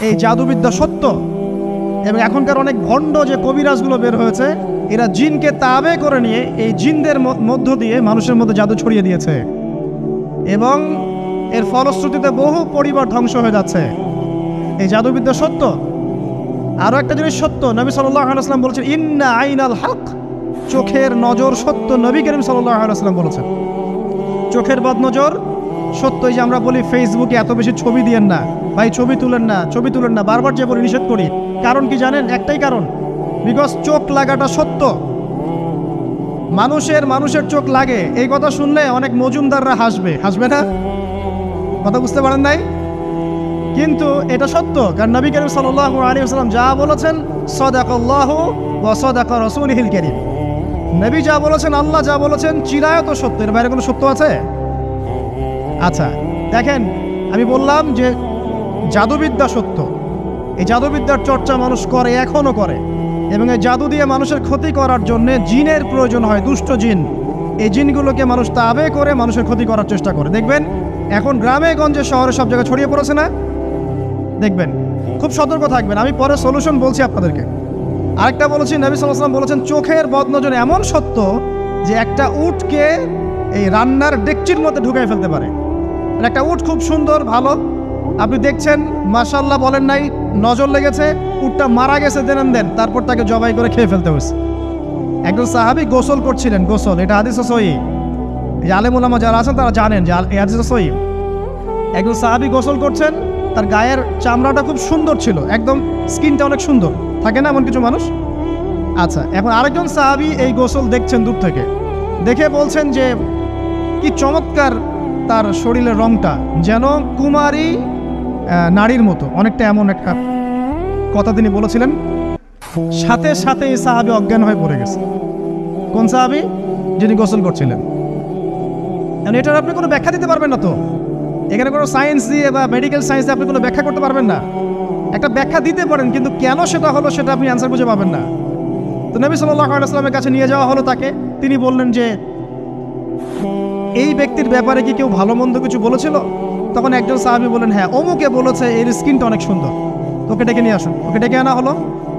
এই জাদুবিদ্যা সত্য। এবং এখনকার অনেক ভণ্ড যে কবিরাজগুলো বের হয়েছে, এরা জিনকে তাবে করে নিয়ে এই জিনদের মধ্য দিয়ে মানুষের মধ্যে জাদু ছড়িয়ে দিয়েছে, এবং এর ফলশ্রুতিতে বহু পরিবার ধ্বংস হয়ে যাচ্ছে। এই জাদুবিদ্যা সত্য। আরও একটা জিনিস সত্য, নবী সাল্লাল্লাহু আলাইহি ওয়াসাল্লাম বলেছেন ইন্না আইনাল হক, চোখের নজর সত্য। নবী করিম সাল্লাল্লাহু আলাইহি ওয়াসাল্লাম বলেছেন চোখের বদনজর সত্য। এই যে আমরা বলি ফেসবুকে এত বেশি ছবি দিয়েন না ভাই, ছবি তুলেন না, ছবি তুলেন না, বারবার যে বলি নিষেধ করি, কারণ কি জানেন? একটাই কারণ, বিকজ চোখ লাগাটা সত্য। মানুষের চোখ লাগে, এই কথা শুনলে অনেক মজুমদাররা হাসবে না? কথা বুঝতে পারেন নাই? কিন্তু এটা সত্য, কারণ নবী করিম সাল্লাল্লাহু আলাইহি ওয়াসাল্লাম যা বলেছেন সাদাকাল্লাহু ওয়া সাদাকা রাসূলুহুল কারীম, নবী যা বলেছেন, আল্লাহ যা বলেছেন চিরায়ত সত্য। এর বাইরে কোনো সত্য আছে? আচ্ছা দেখেন, আমি বললাম যে জাদুবিদ্যা সত্য। এই জাদুবিদ্যার চর্চা মানুষ করে, এখনও করে, এবং এই জাদু দিয়ে মানুষের ক্ষতি করার জন্য জিনের প্রয়োজন হয়, দুষ্ট জিন। এই জিনগুলোকে মানুষ তাবে করে মানুষের ক্ষতি করার চেষ্টা করে। দেখবেন এখন গ্রামে গঞ্জে শহরে সব জায়গায় ছড়িয়ে পড়েছে না? দেখবেন, খুব সতর্ক থাকবেন। আমি পরে সলিউশন বলছি আপনাদেরকে। আরেকটা বলেছি, নবী সাল্লাল্লাহু আলাইহি ওয়াসাল্লাম বলেছেন চোখের বদনজর এমন সত্য যে একটা উটকে এই রান্নার ডেকচির মধ্যে ঢুকাই ফেলতে পারে। একটা উট খুব সুন্দর, ভালো, আপনি দেখছেন মাশাআল্লাহ বলেন নাই, নজর লেগেছে, উটটা মারা গেছে, দেন তারপর তাকে জবাই করে খেয়ে ফেলতে হয়েছে। একজন সাহাবী গোসল করছিলেন, গোসল, এটা হাদিসে সহিহ, এই আলেম ওলামা যারা আছেন তারা জানেন যে এই হাদিসে সহিহ। একজন সাহাবী গোসল করছেন, তার গায়ের চামড়াটা খুব সুন্দর ছিল, একদম স্কিনটা অনেক সুন্দর থাকে না এমন কিছু মানুষ? আচ্ছা, এখন আরেকজন সাহাবী এই গোসল দেখছেন দূর থেকে, দেখে বলছেন যে কি চমৎকার তার শরীরের রংটা, যেন কুমারী নারীর মতো, অনেকটা এমন একটা কথা তিনি বলেছিলেন। সাথে সাথে এই সাহাবী অজ্ঞান হয়ে পড়ে গেছে। কোন সাহাবী? যিনি গোসল করছিলেন। এটার আপনি কোনো ব্যাখ্যা দিতে পারবেন না তো, এখানে কোনো সায়েন্স দিয়ে বা মেডিকেল সায়েন্স দিয়ে আপনি কোনো ব্যাখ্যা করতে পারবেন না। একটা ব্যাখ্যা দিতে পারেন, কিন্তু কেন সেটা হলো সেটা আপনি অ্যান্সার খুঁজে পাবেন না। তো নবী সাল্লাল্লাহু আলাইহি ওয়াসাল্লামের কাছে নিয়ে যাওয়া হলো তাকে। তিনি বললেন যে এই ব্যক্তির ব্যাপারে কি কেউ ভালো মন্দ কিছু বলেছিল? তখন একজন সাহাবী বলেন হ্যাঁ, অমুকে বলেছে এর স্কিনটা অনেক সুন্দর, তোকে ডেকে নিয়ে আসুন। ওকে ডেকে আনা হলো।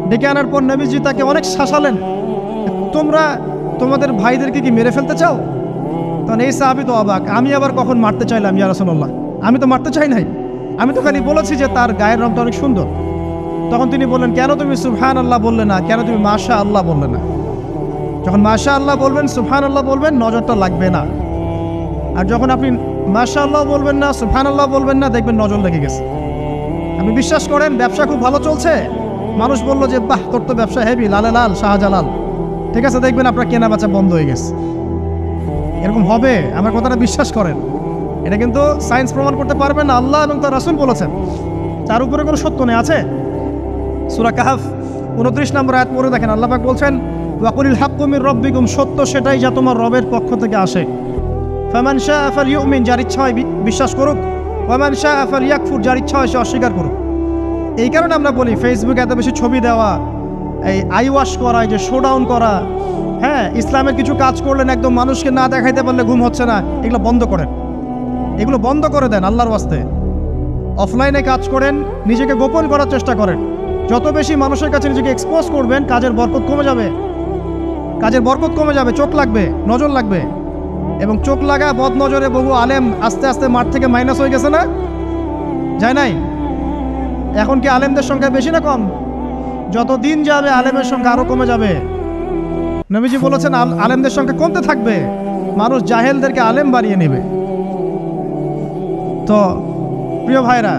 ডেকে আনার পর নবীজি তাকে অনেক শাসালেন, তোমরা তোমাদের ভাইদেরকে কি মেরে ফেলতে চাও? তখন এই সাহাবী তো অবাক, আমি আবার কখন মারতে চাইলাম ইয়া রাসূলুল্লাহ? আমি তো মারতে চাই নাই, আমি তো খালি বলেছি যে তার গায়ের রংটা অনেক সুন্দর। তখন তিনি বললেন, কেন তুমি সুবহানাল্লাহ বললে না, কেন তুমি মাশাআল্লাহ বললে না? যখন মাশাআল্লাহ বলবেন, সুবহানাল্লাহ বলবেন, নজরটা লাগবে না। আর যখন আপনি মাশাআল্লাহ বলবেন না, সুবহানাল্লাহ বলবেন না, দেখবেন নজর লেগে গেছে। আপনি বিশ্বাস করেন ব্যবসা খুব ভালো চলছে, মানুষ বললো যে বাহ তোর তো ব্যবসা হেভি, লালে লাল শাহজালাল, ঠিক আছে, দেখবেন আপনার কেনা বেচা বন্ধ হয়ে গেছে। এরকম হবে, আমার কথাটা বিশ্বাস করেন। এটা কিন্তু সায়েন্স প্রমাণ করতে পারবেন না, আল্লাহ এবং তার রাসূল বলেছেন, তার উপরে কোনো সত্য নেই। আছে সূরা কাহফ 29 নম্বর আয়াত পড়ে দেখেন, আল্লাহ পাক বলছেন ওয়াকুলিল হাক্কু মির রাব্বিকুম, সত্য সেটাই যা তোমার রবের পক্ষ থেকে আসে। ফামান শাআ ফালইউমিন, যার ইচ্ছা হয় বিশ্বাস করুক, ওয়ামান শাআ ফালইয়াকফুর, যার ইচ্ছা হয় সে অস্বীকার করুক। এই কারণে আমরা বলি ফেসবুকে এত বেশি ছবি দেওয়া, এই আই ওয়াশ করা, এই যে শোডাউন করা, হ্যাঁ, ইসলামের কিছু কাজ করলেন একদম মানুষকে না দেখাইতে পারলে ঘুম হচ্ছে না, এগুলো বন্ধ করেন, এগুলো বন্ধ করে দেন আল্লাহর ওয়াস্তে। অফলাইনে কাজ করেন, নিজেকে গোপন করার চেষ্টা করেন। যত বেশি মানুষের কাছে নিজেকে এক্সপোজ করবেন, কাজের বরকত কমে যাবে, কাজের বরকত কমে যাবে, চোখ লাগবে, নজর লাগবে। এবং চোখ লাগা বদ নজরে বহু আলেম আস্তে আস্তে মাঠ থেকে মাইনাস হয়ে গেছে না? যায় নাই? এখন কি আলেমদের সংখ্যা বেশি না কম? যত দিন যাবে আলেমের সংখ্যা আরো কমে যাবে। নবীজি বলেছেন আলেমদের সংখ্যা কমতে থাকবে, মানুষ জাহেলদেরকে আলেম বানিয়ে নেবে। তো প্রিয় ভাইরা,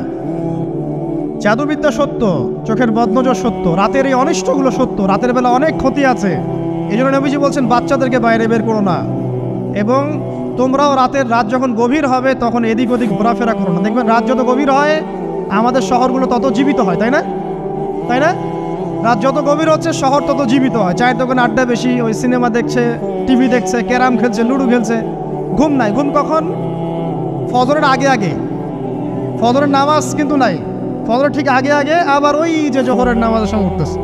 জাদুবিদ্যা সত্য, চোখের বদনজর সত্য, রাতের এই অনিষ্টগুলো সত্য, রাতের বেলা অনেক ক্ষতি আছে। এই জন্য নবীজি বলছেন বাচ্চাদেরকে বাইরে বের করো না, এবং তোমরাও রাত যখন গভীর হবে তখন এদিক ওদিক ঘোরাফেরা করো না। দেখবেন রাত যত গভীর হয় আমাদের শহরগুলো তত জীবিত হয়, তাই না? তাই না? রাত যত গভীর হচ্ছে শহর তত জীবিত হয়। চায়ের দোকানে আড্ডা বেশি, ওই সিনেমা দেখছে, টিভি দেখছে, ক্যারাম খেলছে, লুডো খেলছে, ঘুম নাই। ঘুম কখন? ফজরের আগে আগে। ফজরের নামাজ কিন্তু নাই, ফজরের ঠিক আগে আগে, আবার ওই যে জোহরের নামাজের সময় উঠতেছে।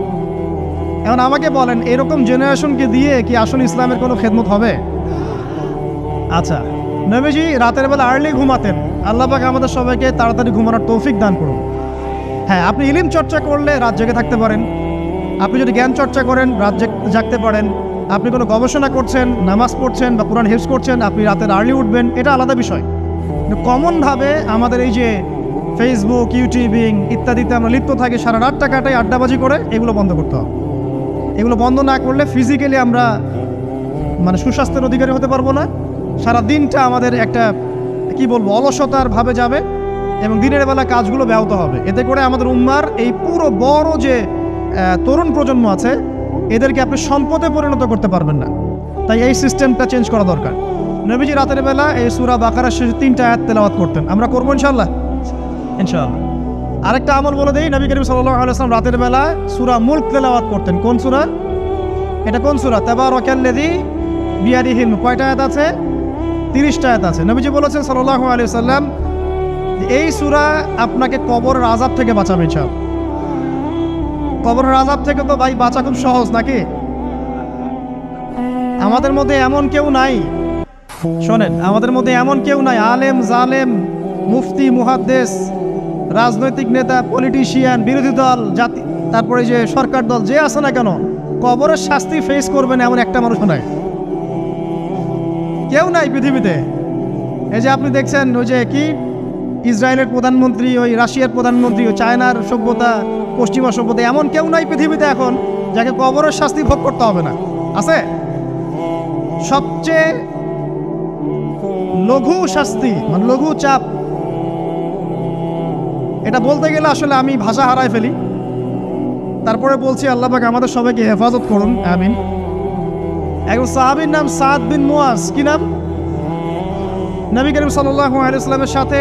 এখন আমাকে বলেন, এরকম জেনারেশনকে দিয়ে কি আসলে ইসলামের কোনো খেদমত হবে? আচ্ছা, নবীজি রাতের বেলা আর্লি ঘুমাতেন, আল্লাহ পাক আমাদের সবাইকে তাড়াতাড়ি ঘুমানোর তৌফিক দান করুন। হ্যাঁ, আপনি ইলিম চর্চা করলে রাত জেগে থাকতে পারেন, আপনি যদি জ্ঞান চর্চা করেন রাত জাগতে পারেন, আপনি কোনো গবেষণা করছেন, নামাজ পড়ছেন বা কোরআন হিফজ করছেন, আপনি রাতের আর্লি উঠবেন, এটা আলাদা বিষয়। কিন্তু কমনভাবে আমাদের এই যে ফেসবুক, ইউটিউবিং ইত্যাদিতে আমরা লিপ্ত থাকি, সারা রাতটা কাটাই আড্ডাবাজি করে, এগুলো বন্ধ করতে হবে। এগুলো বন্ধ না করলে ফিজিক্যালি আমরা মানে সুস্বাস্থ্যের অধিকারী হতে পারবো না। সারা দিনটা আমাদের একটা কি বলবো অলসতার ভাবে যাবে এবং দিনের বেলা কাজগুলো ব্যাহত হবে। এতে করে আমাদের উম্মার এই পুরো বড় যে তরুণ প্রজন্ম আছে এদেরকে আপনি সম্পদে পরিণত করতে পারবেন না। তাই এই সিস্টেমটা চেঞ্জ করা দরকার। নবীজি রাতের বেলা এই সূরা বাকারার শেষে 3টা আয়াত তেলাওয়াত করতেন, আমরা করবো ইনশাআল্লাহ। ইনশাআল্লাহ। আরেকটা আমল বলে দেই, নবী করিম সাল্লাল্লাহু আলাইহি ওয়াসাল্লাম রাতের বেলা সূরা মুলক তেলাওয়াত করতেন। কোন সূরা এটা? কোন সূরা? তাবারাকাল্লাযী বিয়াদিহিল মুলক। কয়টা আয়াত আছে? 30টা আয়াত আছে। নবীজি বলেছেন সাল্লাল্লাহু আলাইহি ওয়াসাল্লাম এই সূরা আপনাকে কবরের আযাব থেকে বাঁচাবে। ইনশাআল্লাহ। কবরের আযাব থেকে তো ভাই বাঁচা খুব সহজ নাকি? আমাদের মধ্যে এমন কেউ নাই, শোনেন, আমাদের মধ্যে এমন কেউ নাই আলেম জালেম মুফতি মুহাদ্দিস রাজনৈতিক নেতা পলিটিশিয়ান বিরোধী দল জাতি তারপরে যে সরকার দল যে আছে না কেন কবরের শাস্তি ফেস করবেন এমন একটা মানুষ নাই, কেউ নাই পৃথিবীতে। এই যে আপনি দেখছেন ওই যে কি ইসরায়েলের প্রধানমন্ত্রী, ওই রাশিয়ার প্রধানমন্ত্রী, ওই চায়নার সভ্যতা, পশ্চিমা সভ্যতা, এমন কেউ নাই পৃথিবীতে এখন যাকে কবরের শাস্তি ভোগ করতে হবে না। আছে? সবচেয়ে লঘু শাস্তি মানে লঘু চাপ, এটা বলতে গেলে আসলে আমি ভাষা হারাই ফেলি, তারপরে বলছি আল্লাহ পাক আমাদের সবাইকে হেফাজত করুন, আমিন। একজন সাহাবীর নাম সাদ বিন মুয়াজ। কি নাম? নবী করিম সাল্লাল্লাহু আলাইহি ওয়াসাল্লামের সাথে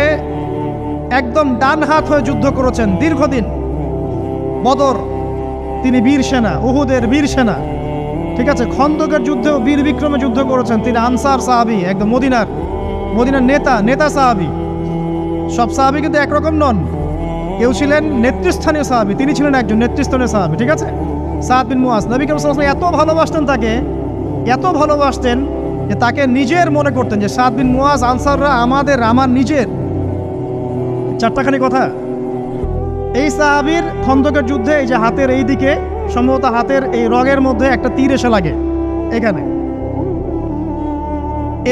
একদম ডান হাত হয়ে যুদ্ধ করেছেন দীর্ঘদিন। বদর তিনি বীর সেনা, উহুদের বীর সেনা, ঠিক আছে। খন্দকের যুদ্ধেও বীর বিক্রমে যুদ্ধ করেছেন। তিনি আনসার সাহাবী, একদম মদিনার নেতা সাহাবী। সব সাহাবী কিন্তু একরকম নন, কেউ ছিলেন নেতৃস্থানীয় সাহাবী, তিনি ছিলেন একজন নেতৃস্থানীয় সাহাবী, ঠিক আছে। সাদ বিন মুয়াজ নবী করিম সাল্লাল্লাহু আলাইহি ওয়াসাল্লাম এত ভালোবাসতেন তাকে, এত ভালোবাসতেন যে তাকে নিজের মনে করতেন যে সাদ বিন মুয়াজ আনসাররা আমার নিজের। চারটাখানি কথা। এই সাহাবীর খন্দকের যুদ্ধে এই যে হাতের এই দিকে সম্ভবত হাতের এই রগের মধ্যে একটা তীর এসে লাগে এখানে,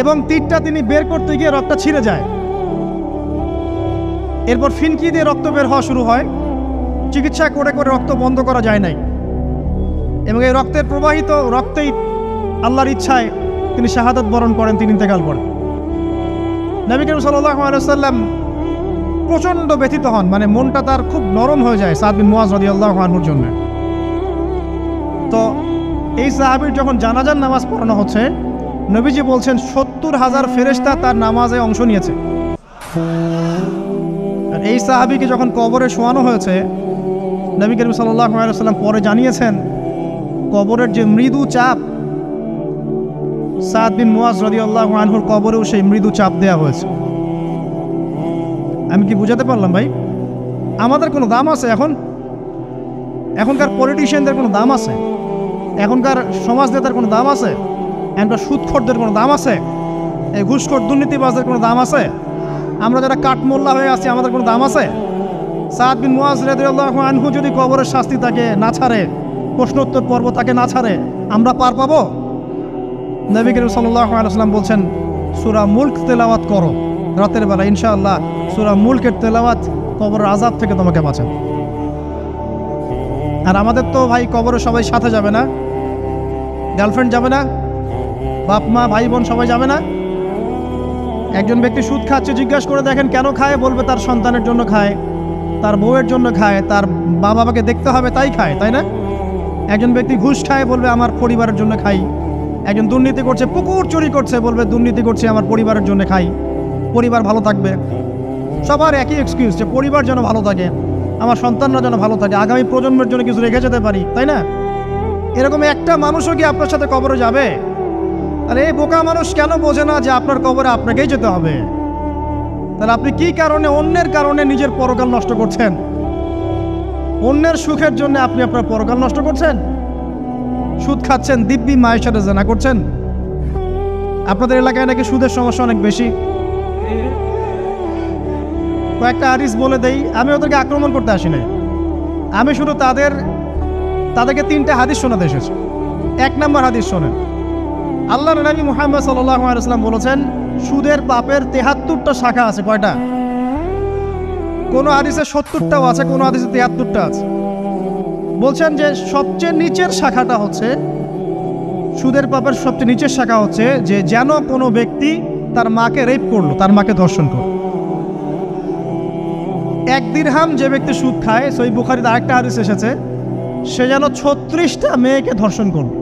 এবং তীরটা তিনি বের করতে গিয়ে রক্তটা ছিঁড়ে যায়। এরপর ফিনকি দিয়ে রক্ত বের হওয়া শুরু হয়। চিকিৎসা করে করে রক্ত বন্ধ করা যায় নাই, এবং এই রক্তের প্রবাহিত রক্তেই আল্লাহর ইচ্ছায় তিনি শাহাদাত বরণ করেন, তিনি ইন্তেকাল করেন। নবী করিম সাল্লাল্লাহু আলাইহি ওয়াসাল্লাম প্রচণ্ড ব্যথিত হন, মানে মনটা তার খুব নরম হয়ে যায় সাদ বিন মুয়াজ রাদিয়াল্লাহু আনহুর জন্য। তো এই সাহাবীর যখন জানাজার নামাজ পড়ানো হচ্ছে, নবীজি বলছেন 70,000 ফেরেশতা তার নামাজে অংশ নিয়েছে। আর এই সাহাবীকে যখন কবরে শোয়ানো হয়েছে, নবী করিম সাল্লাল্লাহু আলাইহি ওয়াসাল্লাম পরে জানিয়েছেন কবরের যে মৃদু চাপ, সাদ বিন মুয়াজ রাদিয়াল্লাহু আনহুর কবরেও সেই মৃদু চাপ দেওয়া হয়েছে। আমি কি বুঝাতে পারলাম ভাই? আমাদের কোনো দাম আছে এখনকার পলিটিশিয়ানদের কোনো দাম আছে? এখনকার সমাজ নেতার কোনো দাম আছে? এখনকার সুদখোরদের কোনো দাম আছে? এই ঘুষখোর দুর্নীতিবাজদের কোনো দাম আছে? আমরা যারা কাঠমোল্লা হয়ে আছি আমাদের কোনো দাম আছে? সাদ বিন মুয়াজ রাদিয়াল্লাহু আনহু যদি কবরের শাস্তি তাকে না ছাড়ে, প্রশ্নোত্তর পর্ব তাকে না ছাড়ে, আমরা পার পাবো? নবী করিম সাল্লাল্লাহু আলাইহি ওয়াসাল্লাম বলছেন সূরা মুলক তেলাওয়াত করো রাতের বেলা, ইনশাআল্লাহ সূরা মুলকের তেলাওয়াত কবরের আযাব থেকে তোমাকে বাঁচাবে। আর আমাদের তো ভাই কবরে সবাই সাথে যাবে না, গার্লফ্রেন্ড যাবে না, বাপ মা ভাই বোন সবাই যাবে না। একজন ব্যক্তি সুদ খাচ্ছে, জিজ্ঞাসা করে দেখেন কেন খায়, বলবে তার সন্তানের জন্য খায়, তার বউয়ের জন্য খায়, তার মা বাবাকে দেখতে হবে তাই খায়, তাই না? একজন ব্যক্তি ঘুষ খায়, বলবে আমার পরিবারের জন্য খাই। একজন দুর্নীতি করছে, পুকুর চুরি করছে, বলবে দুর্নীতি করছে আমার পরিবারের জন্য খাই, পরিবার ভালো থাকবে। সবার একই এক্সকিউজ যে পরিবার যেন ভালো থাকে, আমার সন্তানরা যেন ভালো থাকে, আগামী প্রজন্মের জন্য কিছু রেখে যেতে পারি, তাই না? এরকম একটা মানুষও কি আপনার সাথে কবরে যাবে? আর এই বোকা মানুষ কেন বোঝে না যে আপনার কবরে আপনাকেই যেতে হবে? তাহলে আপনি কি কারণে অন্যের কারণে নিজের পরকাল নষ্ট করছেন? অন্যের সুখের জন্য আপনি আপনার পরকাল নষ্ট করছেন। সুদ খাচ্ছেন, দিব্যি মায়ের সাথে জেনা করছেন। আপনাদের এলাকায় নাকি সুদের সমস্যা অনেক বেশি। কয়েকটা হাদিস বলে দেই, আমি ওদেরকে আক্রমণ করতে আসি না, আমি শুধু তাদেরকে 3টা হাদিস শোনাতে এসেছি। 1 নম্বর হাদিস শোনেন। আল্লাহর নবী মুহাম্মদ সাল্লাল্লাহু আলাইহি ওয়াসাল্লাম বলেছেন, সুদের পাপের 73টা শাখা আছে। কয়টা? কোন হাদিসে 70টাও আছে, কোন হাদিসে 73টা আছে। বলছেন যে সবচেয়ে নিচের শাখাটা হচ্ছে, সুদের পাপের সবচেয়ে নিচের শাখা হচ্ছে যে যেন কোনো ব্যক্তি তার মাকে রেপ করলো, তার মাকে ধর্ষণ করলো। 1 দিরহাম যে ব্যক্তি সুদ খায়, সহিহ বুখারীতে আরেকটা হাদিস এসেছে, সে যেন 36টা মেয়েকে ধর্ষণ করলো।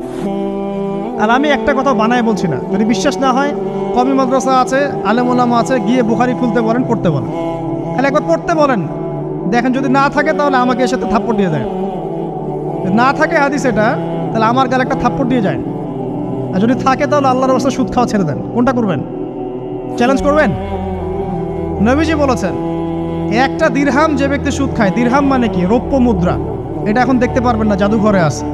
আর আমি একটা কথা বানায় বলছি না, যদি বিশ্বাস না হয় কওমি মাদ্রাসা আছে, আলেম ওলামা আছে, গিয়ে বুখারী খুলতে বলেন, পড়তে বলেন। তাহলে একবার পড়তে বলেন, দেখেন যদি না থাকে তাহলে আমাকে এর সাথে থাপ্পড় দিয়ে দেয়। না থাকে হাদিস এটা, তাহলে আমার গালে একটা থাপ্পড় দিয়ে যায়। আর যদি থাকে তাহলে আল্লাহর রাস্তায় সুদ খাওয়া ছেড়ে দেন। কোনটা করবেন? চ্যালেঞ্জ করবেন? নবীজি বলেছেন, 1টা দিরহাম যে ব্যক্তি সুদ খায়, দিরহাম মানে কি? রৌপ্য মুদ্রা। এটা এখন দেখতে পারবেন না, জাদুঘরে আছে।